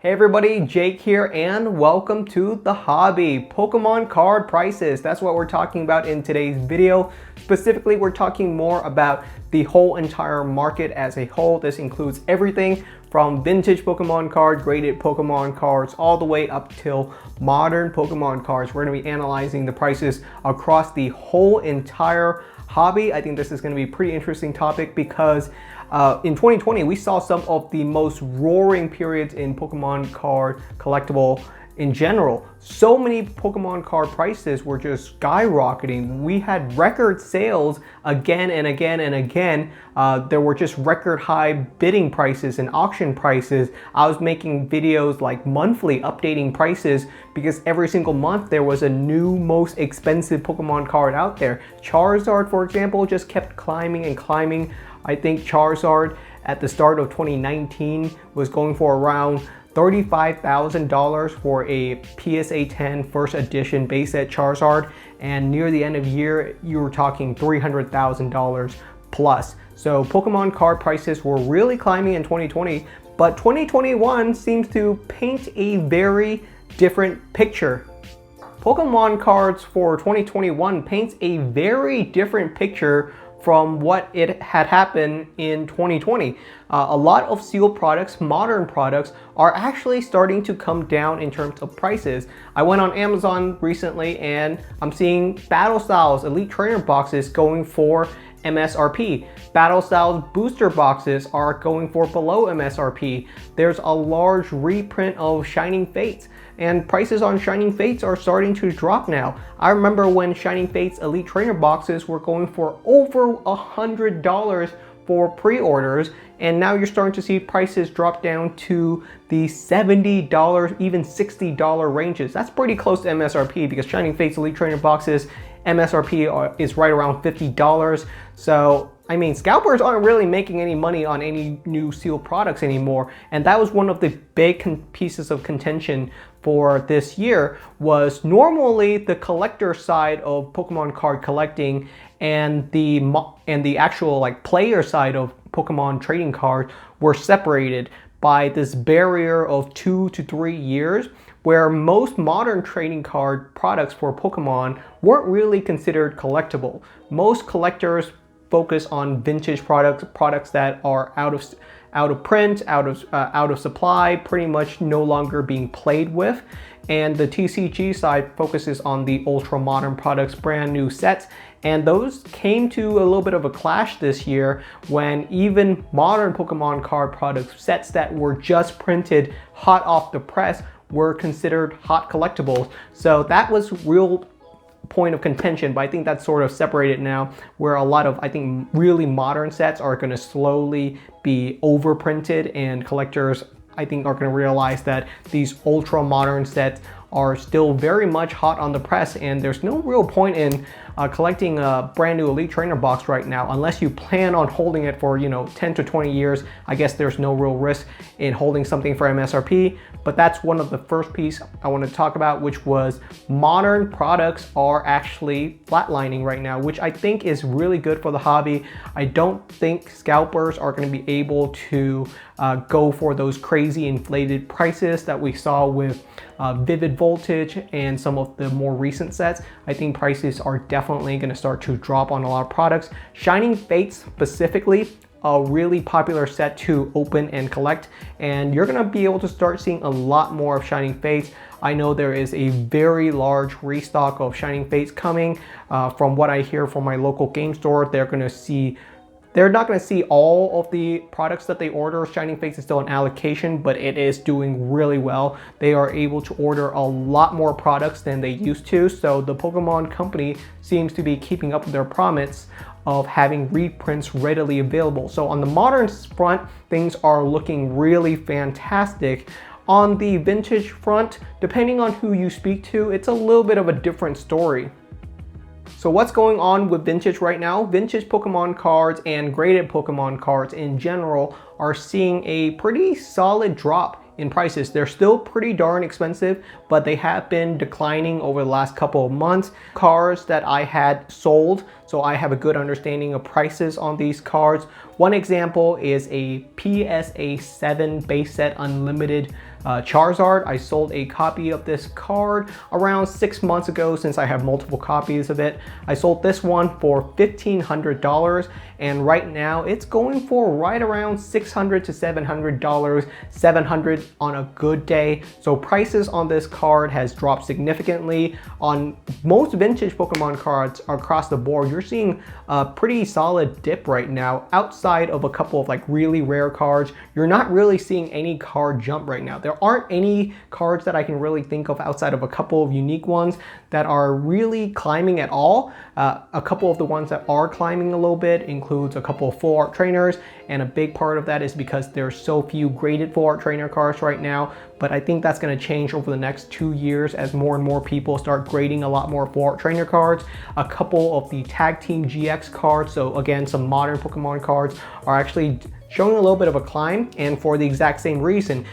Hey everybody, Jake here and welcome to the hobby. Pokemon card prices. That's what we're talking about in today's video. Specifically, we're talking more about the whole entire market as a whole. This includes everything from vintage Pokemon cards, graded Pokemon cards, all the way up till modern Pokemon cards. We're going to be analyzing the prices across the whole entire hobby. I think this is going to be a pretty interesting topic because in 2020, we saw some of the most roaring periods in Pokemon card collectible in general. So many Pokemon card prices were just skyrocketing. We had record sales again and again and again. There were just record high bidding prices and auction prices. I was making videos like monthly updating prices because every single month there was a new most expensive Pokemon card out there. Charizard, for example, just kept climbing and climbing. I think Charizard at the start of 2019 was going for around $35,000 for a PSA 10 first edition base set Charizard, and near the end of the year you were talking $300,000 plus. So Pokemon card prices were really climbing in 2020, but 2021 seems to paint a very different picture. Pokemon cards for 2021 paints a very different picture from what it had happened in 2020. A lot of sealed products, modern products, are actually starting to come down in terms of prices. I went on Amazon recently and I'm seeing Battle Styles Elite Trainer boxes going for MSRP. Battle Styles booster boxes are going for below MSRP. There's a large reprint of Shining Fates, and prices on Shining Fates are starting to drop now. I remember when Shining Fates Elite Trainer boxes were going for over $100 for pre-orders, and now you're starting to see prices drop down to the $70, even $60 ranges. That's pretty close to MSRP because Shining Fates Elite Trainer boxes MSRP is right around $50. So I mean, scalpers aren't really making any money on any new sealed products anymore, and that was one of the big pieces of contention for this year. Was normally the collector side of Pokemon card collecting and the actual like player side of Pokemon trading cards were separated by this barrier of 2 to 3 years, where most modern trading card products for Pokemon weren't really considered collectible. Most collectors focus on vintage products that are out of print, out of supply, pretty much no longer being played with. And the TCG side focuses on the ultra modern products, brand new sets. And those came to a little bit of a clash this year when even modern Pokemon card products, sets that were just printed hot off the press, were considered hot collectibles. So that was real point of contention, but I think that's sort of separated now, where a lot of, I think, really modern sets are going to slowly be overprinted, and collectors, I think, are going to realize that these ultra modern sets are still very much hot on the press, and there's no real point in collecting a brand new Elite Trainer box right now unless you plan on holding it for 10 to 20 years. I guess there's no real risk in holding something for MSRP, but that's one of the first piece I want to talk about, which was modern products are actually flatlining right now, which I think is really good for the hobby. I don't think scalpers are going to be able to go for those crazy inflated prices that we saw with Vivid Voltage and some of the more recent sets. I think prices are definitely going to start to drop on a lot of products. Shining Fates specifically, a really popular set to open and collect, and you're going to be able to start seeing a lot more of Shining Fates. I know there is a very large restock of Shining Fates coming. From what I hear from my local game store, they're not going to see all of the products that they order. Shining Fates is still an allocation, but it is doing really well. They are able to order a lot more products than they used to, so the Pokemon company seems to be keeping up with their promise of having reprints readily available. So on the modern front, things are looking really fantastic. On the vintage front, depending on who you speak to, it's a little bit of a different story. So what's going on with vintage right now? Vintage Pokemon cards and graded Pokemon cards in general are seeing a pretty solid drop in prices. They're still pretty darn expensive, but they have been declining over the last couple of months. Cards that I had sold, so I have a good understanding of prices on these cards. One example is a PSA 7 base set unlimited Charizard. I sold a copy of this card around 6 months ago since I have multiple copies of it. I sold this one for $1,500 and right now it's going for right around $600 to $700, $700 on a good day. So prices on this card has dropped significantly. On most vintage Pokemon cards across the board, you're seeing a pretty solid dip right now. Outside of a couple of like really rare cards, you're not really seeing any card jump right now. There aren't any cards that I can really think of outside of a couple of unique ones that are really climbing at all. A couple of the ones that are climbing a little bit includes a couple of full art trainers, and a big part of that is because there's so few graded full art trainer cards right now. But I think that's going to change over the next 2 years as more and more people start grading a lot more full art trainer cards. A couple of the Tag Team GX cards, so again some modern Pokemon cards, are actually showing a little bit of a climb, and for the exact same reason.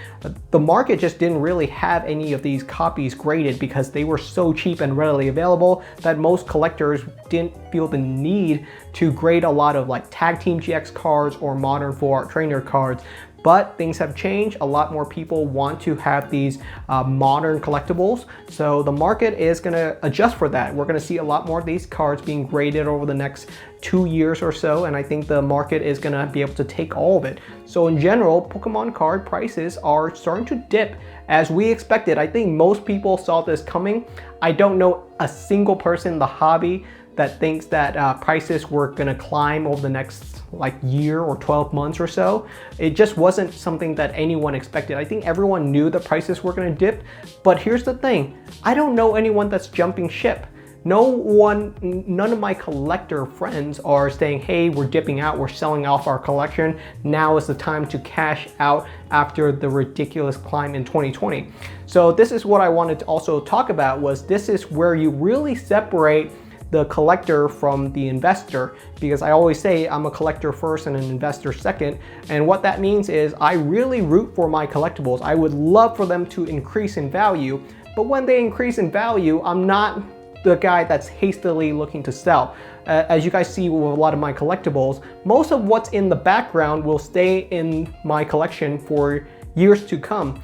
The market just didn't really have any of these copies graded because they were so cheap and readily available that most collectors didn't feel the need to grade a lot of like Tag Team GX cards or modern full art trainer cards. But things have changed. A lot more people want to have these modern collectibles. So the market is gonna adjust for that. We're gonna see a lot more of these cards being graded over the next 2 years or so. And I think the market is gonna be able to take all of it. So in general, Pokemon card prices are starting to dip as we expected. I think most people saw this coming. I don't know a single person in the hobby that thinks that prices were gonna climb over the next like year or 12 months or so. It just wasn't something that anyone expected. I think everyone knew that prices were gonna dip, but here's the thing. I don't know anyone that's jumping ship. None of my collector friends are saying, hey, we're dipping out, we're selling off our collection. Now is the time to cash out after the ridiculous climb in 2020. So this is what I wanted to also talk about, was this is where you really separate the collector from the investor, because I always say I'm a collector first and an investor second. And what that means is I really root for my collectibles. I would love for them to increase in value, but when they increase in value, I'm not the guy that's hastily looking to sell. As you guys see with a lot of my collectibles, most of what's in the background will stay in my collection for years to come.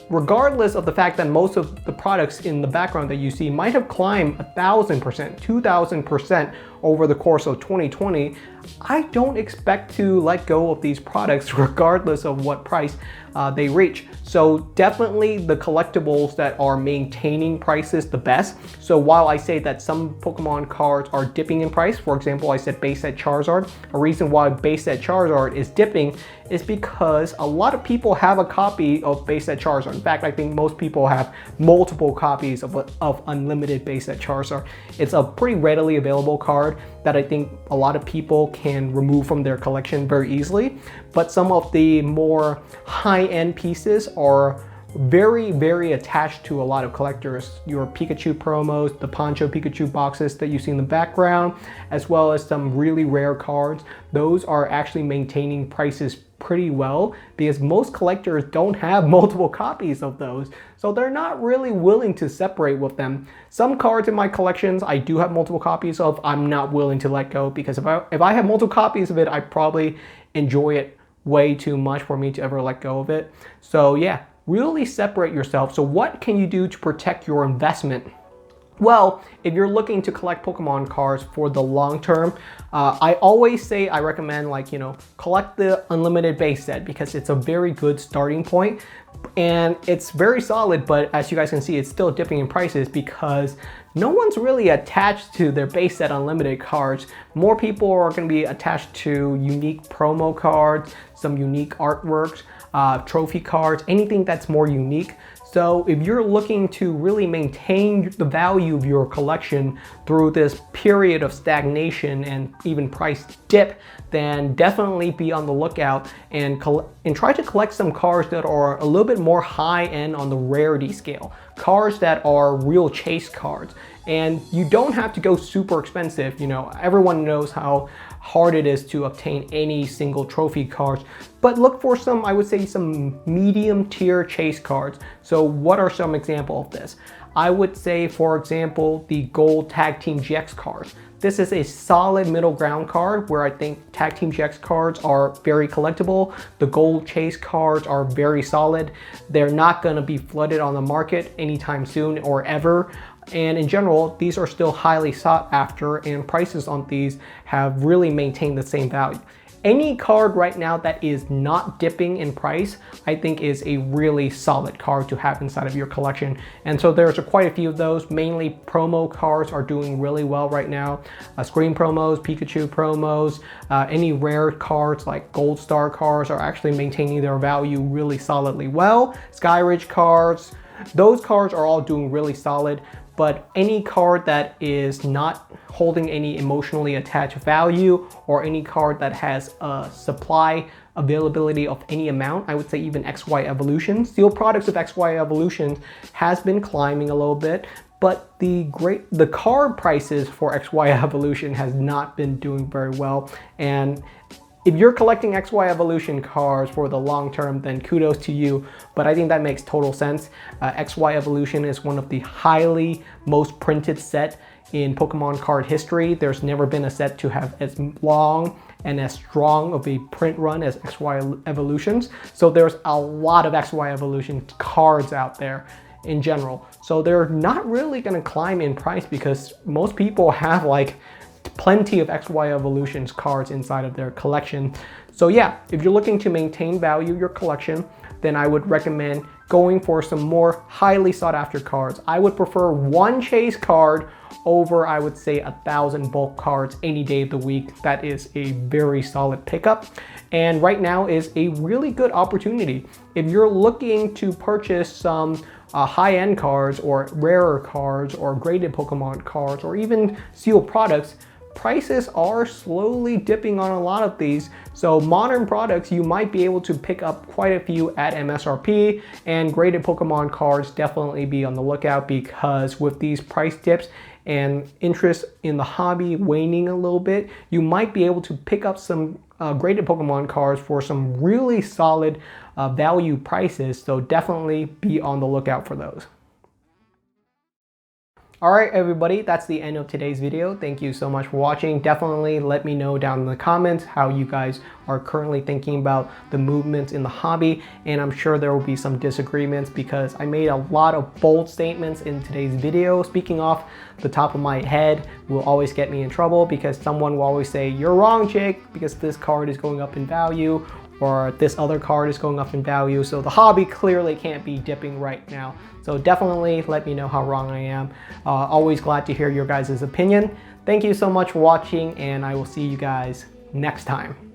Regardless of the fact that most of the products in the background that you see might have climbed 1,000%, 2,000% over the course of 2020, I don't expect to let go of these products regardless of what price they reach. So definitely the collectibles that are maintaining prices the best. So while I say that some Pokemon cards are dipping in price, for example, I said base set Charizard, a reason why base set Charizard is dipping is because a lot of people have a copy of base set Charizard. In fact, I think most people have multiple copies of unlimited base set Charizard. It's a pretty readily available card that I think a lot of people can remove from their collection very easily. But some of the more high-end pieces are very, very attached to a lot of collectors. Your Pikachu promos, the Poncho Pikachu boxes that you see in the background, as well as some really rare cards. Those are actually maintaining prices pretty well because most collectors don't have multiple copies of those. So they're not really willing to separate with them. Some cards in my collections I do have multiple copies of, I'm not willing to let go because if I have multiple copies of it, I probably enjoy it way too much for me to ever let go of it. So yeah, really separate yourself. So what can you do to protect your investment? Well, if you're looking to collect Pokemon cards for the long term, I always say I recommend collect the unlimited base set because it's a very good starting point and it's very solid, but as you guys can see, it's still dipping in prices because no one's really attached to their base set unlimited cards. More people are going to be attached to unique promo cards, some unique artworks, trophy cards, anything that's more unique. So if you're looking to really maintain the value of your collection through this period of stagnation and even price dip, then definitely be on the lookout and try to collect some cards that are a little bit more high end on the rarity scale. Cards that are real chase cards. And you don't have to go super expensive. Everyone knows how hard it is to obtain any single trophy cards, but look for some, I would say, some medium tier chase cards. So what are some examples of this? I would say, for example, the gold Tag Team GX cards. this is a solid middle ground card where I think Tag Team GX cards are very collectible. The gold chase cards are very solid. They're not going to be flooded on the market anytime soon or ever. And in general, these are still highly sought after, and prices on these have really maintained the same value. Any card right now that is not dipping in price, I think is a really solid card to have inside of your collection. And so there's quite a few of those. Mainly promo cards are doing really well right now. Screen promos, Pikachu promos, any rare cards like Gold Star cards are actually maintaining their value really solidly well. Skyridge cards, those cards are all doing really solid. But any card that is not holding any emotionally attached value, or any card that has a supply availability of any amount, I would say even XY Evolution. Sealed products of XY Evolution has been climbing a little bit, but the card prices for XY Evolution has not been doing very well. And if you're collecting XY Evolution cards for the long term, then kudos to you, but I think that makes total sense. XY Evolution is one of the highly most printed set in Pokemon card history. There's never been a set to have as long and as strong of a print run as XY Evolutions. So there's a lot of XY Evolution cards out there in general. So they're not really gonna climb in price because most people have like plenty of XY Evolutions cards inside of their collection. So yeah, if you're looking to maintain value your collection, then I would recommend going for some more highly sought after cards. I would prefer one chase card over, I would say, 1,000 bulk cards any day of the week. That is a very solid pickup. And right now is a really good opportunity. If you're looking to purchase some high-end cards or rarer cards or graded Pokemon cards or even sealed products, prices are slowly dipping on a lot of these. So modern products, you might be able to pick up quite a few at MSRP, and graded Pokemon cards, definitely be on the lookout, because with these price dips and interest in the hobby waning a little bit, you might be able to pick up some graded Pokemon cards for some really solid value prices. So definitely be on the lookout for those. All right, everybody, that's the end of today's video. Thank you so much for watching. Definitely let me know down in the comments how you guys are currently thinking about the movements in the hobby. And I'm sure there will be some disagreements because I made a lot of bold statements in today's video. Speaking off the top of my head will always get me in trouble because someone will always say, "You're wrong, Jake, because this card is going up in value," or "this other card is going up in value." So the hobby clearly can't be dipping right now. So definitely let me know how wrong I am. Always glad to hear your guys' opinion. Thank you so much for watching, and I will see you guys next time.